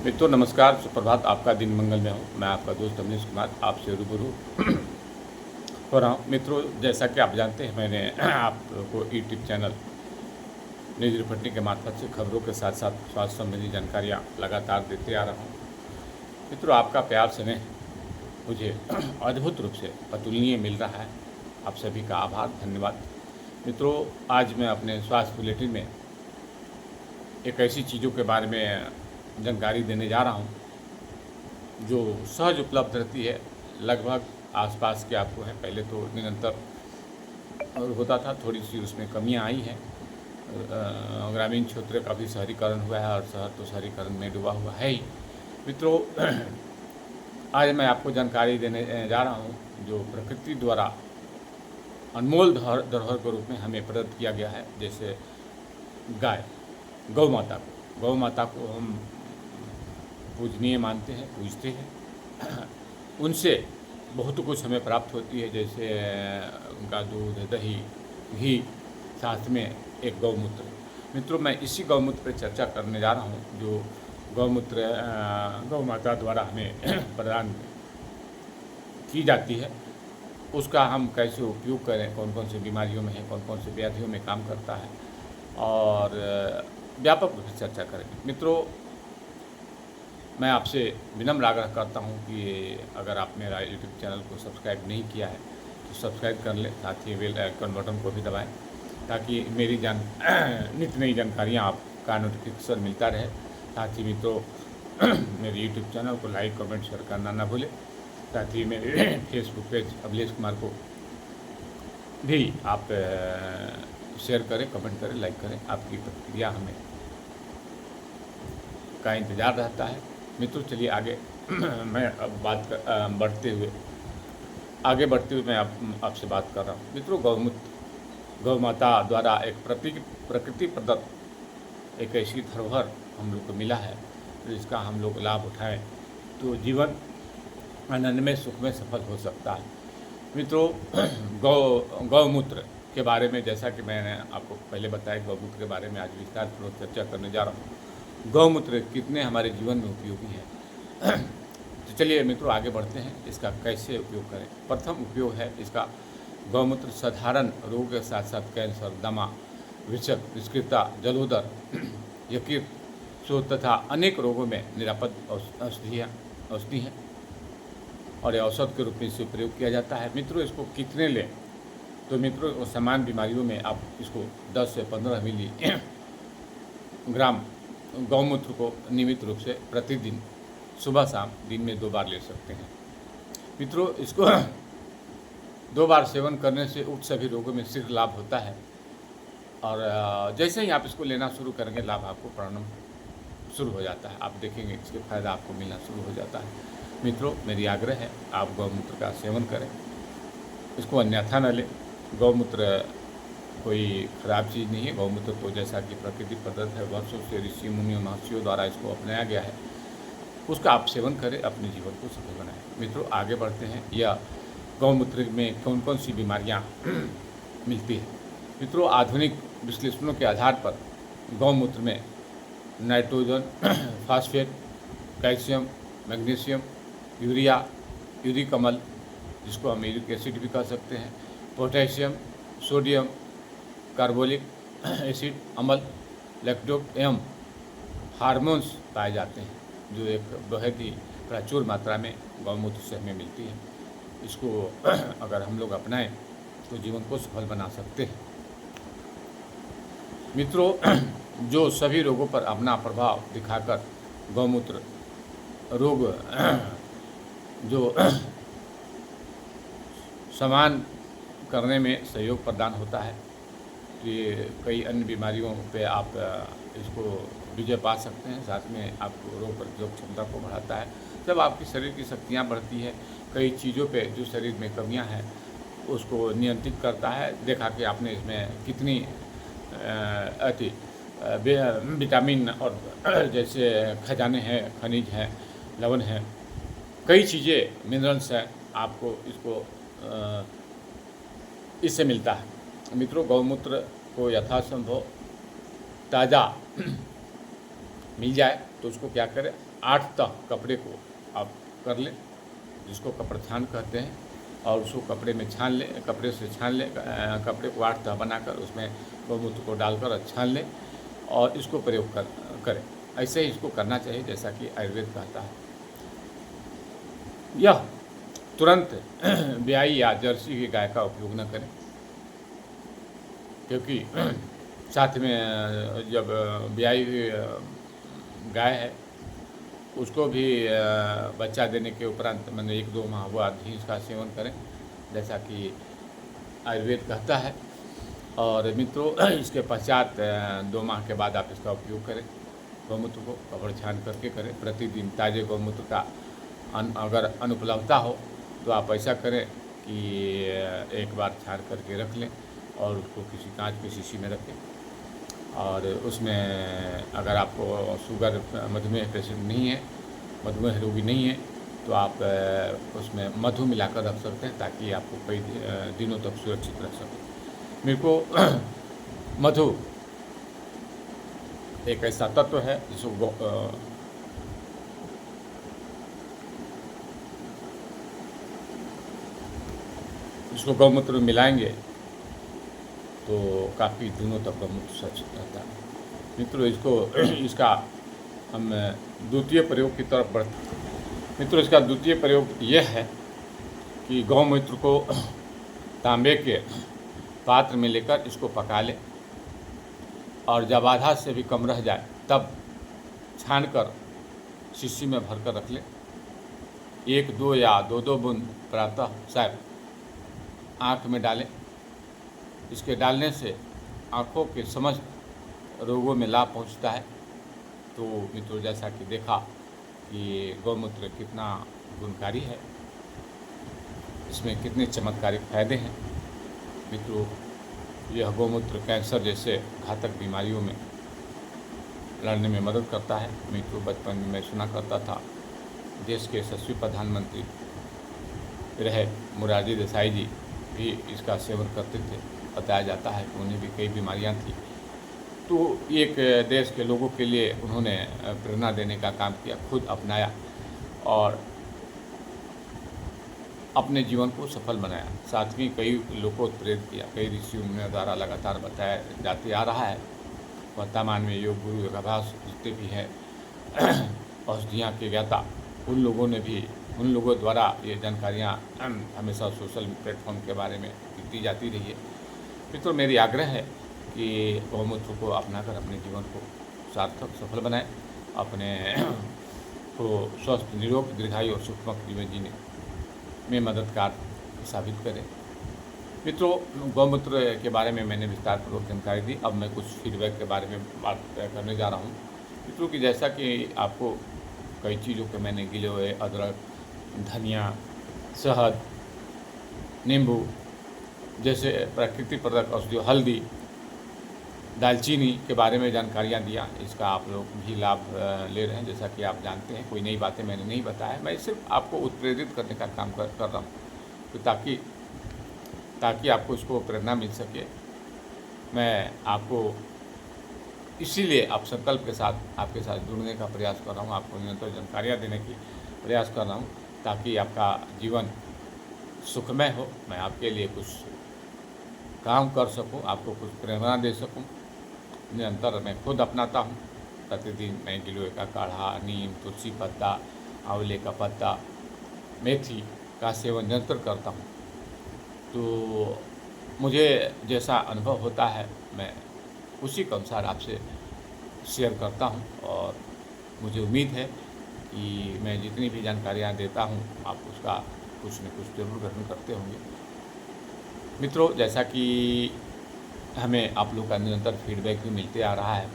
मित्रों नमस्कार, सुप्रभात। आपका दिन मंगल में हो। मैं आपका दोस्त अमनीश कुमार आपसे रूबरू हो रहा हूँ। मित्रों, जैसा कि आप जानते हैं, मैंने आपको यूट्यूब चैनल न्यूज रिपोर्टिंग के मार्फत से खबरों के साथ साथ स्वास्थ्य संबंधी जानकारियाँ लगातार देते आ रहा हूँ। मित्रों, आपका प्यार स्नेह मुझे अद्भुत रूप से अतुलनीय मिल रहा है। आप सभी का आभार, धन्यवाद। मित्रों, आज मैं अपने स्वास्थ्य बुलेटिन में एक ऐसी चीज़ों के बारे में जानकारी देने जा रहा हूँ जो सहज उपलब्ध रहती है। लगभग आसपास के आपको है। पहले तो निरंतर और होता था, थोड़ी सी उसमें कमियां आई हैं। ग्रामीण क्षेत्र का भी शहरीकरण हुआ है और शहर तो शहरीकरण में डूबा हुआ है ही। मित्रों, आज मैं आपको जानकारी देने जा रहा हूँ जो प्रकृति द्वारा अनमोल धरोहर के रूप में हमें प्रदत्त किया गया है। जैसे गाय, गौ माता को हम पूजनीय मानते हैं, पूजते हैं। उनसे बहुत कुछ हमें प्राप्त होती है, जैसे उनका दूध, दही, घी, साथ में एक गौमूत्र। मित्रों, मैं इसी गौमूत्र पर चर्चा करने जा रहा हूँ जो गौमूत्र गौ माता द्वारा हमें प्रदान की जाती है। उसका हम कैसे उपयोग करें, कौन कौन सी बीमारियों में है, कौन कौन सी व्याधियों में काम करता है, और व्यापक रूप से चर्चा करेंगे। मित्रों, मैं आपसे विनम्र आग्रह करता हूं कि अगर आप मेरा यूट्यूब चैनल को सब्सक्राइब नहीं किया है तो सब्सक्राइब कर लें, साथ ही बेल आइकन बटन को भी दबाएं ताकि मेरी नित्य नई जानकारियाँ आपका नोटिफिकेशन मिलता रहे। साथ ही मित्रों, मेरे यूट्यूब चैनल को लाइक, कमेंट, शेयर करना ना भूलें। साथ ही मेरे फेसबुक पेज अभिलेश कुमार को भी आप शेयर करें, कमेंट करें, लाइक करें। आपकी प्रतिक्रिया हमें का इंतज़ार रहता है। मित्रों, चलिए आगे मैं अब आगे बढ़ते हुए मैं आपसे बात कर रहा हूँ। मित्रों, गौ माता द्वारा एक प्रकृति प्रदत्त एक ऐसी धरोहर हम लोग को मिला है जिसका हम लोग लाभ उठाएं तो जीवन आनंदमय, सुखमय, सफल हो सकता है। मित्रों, गौमूत्र के बारे में, जैसा कि मैंने आपको पहले बताया, गौमूत्र के बारे में आज विस्तारपूर्वक चर्चा करने जा रहा हूँ। गौमूत्र कितने हमारे जीवन में उपयोगी है। तो चलिए मित्रों, आगे बढ़ते हैं। इसका कैसे उपयोग करें। प्रथम उपयोग है इसका, गौमूत्र साधारण रोग के साथ साथ कैंसर, दमा, विषक, विस्कृता, जलोदर, यकृत, शोथ तथा अनेक रोगों में निरापद औषधि है और औषध के रूप में इसे प्रयोग किया जाता है। मित्रों, इसको कितने लें, तो मित्रों समान बीमारियों में आप इसको 10 से 15 मिली ग्राम गौमूत्र को नियमित रूप से प्रतिदिन सुबह शाम दिन में 2 बार ले सकते हैं। मित्रों, इसको 2 बार सेवन करने से उक्त सभी रोगों में शीघ्र लाभ होता है और जैसे ही आप इसको लेना शुरू करेंगे लाभ आपको परिणाम शुरू हो जाता है। आप देखेंगे इसके फायदा आपको मिलना शुरू हो जाता है। मित्रों, मेरी आग्रह है आप गौमूत्र का सेवन करें, इसको अन्यथा न लें। गौमूत्र कोई ख़राब चीज़ नहीं है। गौमूत्र तो जैसा कि प्रकृति प्रदत्त है, वर्षों से ऋषि मुनियों महर्षियों द्वारा इसको अपनाया गया है, उसका आप सेवन करें, अपने जीवन को सफल बनाएं। मित्रों, आगे बढ़ते हैं। यह गौमूत्र में कौन कौन सी बीमारियाँ मिलती हैं। मित्रों, आधुनिक विश्लेषणों के आधार पर गौमूत्र में nitrogen, phosphate, calcium, magnesium, urea, uric अम्ल, जिसको हम यूरिक एसिड भी कह सकते हैं, पोटेशियम, सोडियम, कार्बोलिक एसिड, अम्ल, लैक्टोज एवं हार्मोन्स पाए जाते हैं, जो एक बहुत ही प्रचुर मात्रा में गौमूत्र से हमें मिलती है। इसको अगर हम लोग अपनाएं तो जीवन को सफल बना सकते हैं। मित्रों, जो सभी रोगों पर अपना प्रभाव दिखाकर गौमूत्र रोग जो समान करने में सहयोग प्रदान होता है, तो ये कई अन्य बीमारियों पे आप इसको विजय पा सकते हैं। साथ में आपको रोग प्रतिरोधक क्षमता को बढ़ाता है। जब आपकी शरीर की शक्तियाँ बढ़ती है, कई चीज़ों पे जो शरीर में कमियां हैं उसको नियंत्रित करता है। देखा कि आपने इसमें कितनी विटामिन और जैसे खजाने हैं, खनिज हैं, लवण हैं, कई चीज़ें, मिनरल्स हैं, आपको इससे मिलता है। मित्रों, गौमूत्र को यथासंभव ताज़ा मिल जाए तो उसको क्या करें, 8 तह कपड़े को आप कर लें, जिसको कपड़े छान कहते हैं, और उसको कपड़े में छान लें, कपड़े से छान लें, कपड़े को 8 तह बनाकर उसमें गौमूत्र को डालकर छान लें और इसको प्रयोग करें। ऐसे ही इसको करना चाहिए जैसा कि आयुर्वेद कहता है। यह तुरंत ब्याई या जर्सी की गाय का उपयोग न करें, क्योंकि साथ में जब ब्याई हुई गाय है उसको भी बच्चा देने के उपरांत मैंने 1-2 माह बाद ही इसका सेवन करें, जैसा कि आयुर्वेद कहता है। और मित्रों, इसके पश्चात 2 माह के बाद आप इसका उपयोग करें। गौमूत्र को कपड़ छान करके करें। प्रतिदिन ताज़े गौमूत्र का अगर अनुपलब्धता हो तो आप ऐसा करें कि एक बार छान करके रख लें और उसको किसी कांच की शीशी में रखें, और उसमें अगर आपको शुगर मधुमेह पेशेंट नहीं है, मधुमेह रोगी नहीं है, तो आप उसमें मधु मिलाकर रख सकते हैं ताकि आपको कई दिनों तक सुरक्षित रख सकें। मेरे को मधु एक ऐसा तत्व है जिसको गौमूत्र में मिलाएंगे तो काफ़ी दिनों तक गौमूत्र सुरक्षित रहता है। मित्रों, इसका हम द्वितीय प्रयोग की तरफ बढ़ते हैं। मित्रों, इसका द्वितीय प्रयोग यह है कि गौमूत्र को तांबे के पात्र में लेकर इसको पका लें, और जब आधा से भी कम रह जाए तब छान कर शीशी में भरकर रख लें। 1-2 या 2-2 बूंद प्रातः शायद आँख में डालें। इसके डालने से आँखों के समस्त रोगों में लाभ पहुंचता है। तो मित्रों, जैसा कि देखा कि गौमूत्र कितना गुणकारी है, इसमें कितने चमत्कारिक फायदे हैं। मित्रों, यह गौमूत्र कैंसर जैसे घातक बीमारियों में लड़ने में मदद करता है। मित्रों, बचपन में मैं सुना करता था, देश के यशस्वी प्रधानमंत्री रहे मोरारजी देसाई जी भी इसका सेवन करते थे। बताया जाता है कि उन्हें भी कई बीमारियां थी, तो एक देश के लोगों के लिए उन्होंने प्रेरणा देने का काम किया, खुद अपनाया और अपने जीवन को सफल बनाया। साथ में कई लोगों को प्रेरित किया, कई ऋषियों मुनियों द्वारा लगातार बताया जाते आ रहा है। वर्तमान में योग गुरु योगाभ्यास जितने भी हैं औषधियाँ के ज्ञाता, उन लोगों द्वारा ये जानकारियाँ हमेशा सोशल प्लेटफॉर्म के बारे में दी जाती रही है। मित्रों, मेरी आग्रह है कि गौमूत्र को अपनाकर अपने जीवन को सार्थक सफल बनाएं, अपने को स्वस्थ निरोग दीर्घायु और सुखमय जीवन जीने में मददगार साबित करें। मित्रों, गौमूत्र के बारे में मैंने विस्तारपूर्वक जानकारी दी। अब मैं कुछ फीडबैक के बारे में बात करने जा रहा हूँ। मित्रों, कि जैसा कि आपको कई चीज़ों के मैंने गिले हुए अदरक, धनिया, शहद, नींबू जैसे प्राकृतिक पदार्थ, औषधियों, हल्दी, दालचीनी के बारे में जानकारियाँ दिया। इसका आप लोग भी लाभ ले रहे हैं। जैसा कि आप जानते हैं, कोई नई बातें मैंने नहीं बताया, मैं सिर्फ आपको उत्प्रेरित करने का काम कर रहा हूँ, तो ताकि आपको इसको प्रेरणा मिल सके। मैं आपको इसीलिए आप संकल्प के साथ आपके साथ जुड़ने का प्रयास कर रहा हूँ, आपको निरंतर जानकारियाँ देने की प्रयास कर रहा हूँ, ताकि आपका जीवन सुखमय हो, मैं आपके लिए कुछ काम कर सकूं, आपको कुछ प्रेरणा दे सकूं। निरंतर मैं खुद अपनाता हूं। प्रतिदिन मैं गिलोय का काढ़ा, नीम, तुलसी पत्ता, आंवले का पत्ता, मेथी का सेवन निरंतर करता हूं। तो मुझे जैसा अनुभव होता है मैं उसी के अनुसार आपसे शेयर करता हूं, और मुझे उम्मीद है कि मैं जितनी भी जानकारियाँ देता हूं आप उसका कुछ न कुछ जरूर ग्रहण करते होंगे। मित्रों, जैसा कि हमें आप लोग का निरंतर फीडबैक भी मिलते आ रहा है,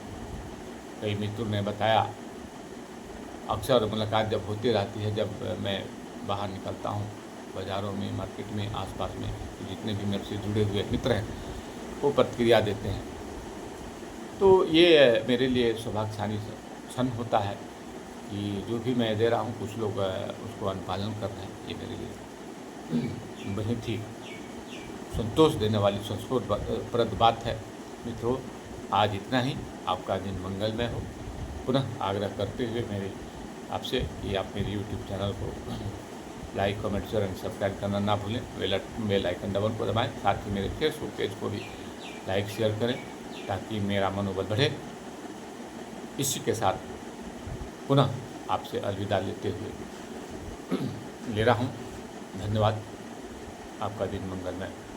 कई मित्रों ने बताया, अक्सर मुलाकात जब होती रहती है, जब मैं बाहर निकलता हूँ बाज़ारों में, मार्केट में, आसपास में, तो जितने भी मेरे से जुड़े हुए मित्र हैं वो प्रतिक्रिया देते हैं। तो ये मेरे लिए सौभाग्यशाली क्षण होता है कि जो भी मैं दे रहा हूँ कुछ लोग उसको अनुपालन कर रहे हैं। ये मेरे लिए बहुत ही संतोष देने वाली संतोषप्रद बात है। मित्रों, आज इतना ही। आपका दिन मंगलमय हो। पुनः आग्रह करते हुए मेरी आपसे कि आप मेरे यूट्यूब चैनल को like, comment, share and subscribe करना ना भूलें। बेल आइकन डबल को दबाएं। साथ ही मेरे फेसबुक पेज को भी लाइक शेयर करें ताकि मेरा मनोबल बढ़े। इसी के साथ पुनः आपसे अलविदा लेते हुए ले रहा हूँ। धन्यवाद। आपका दिन मंगलमय।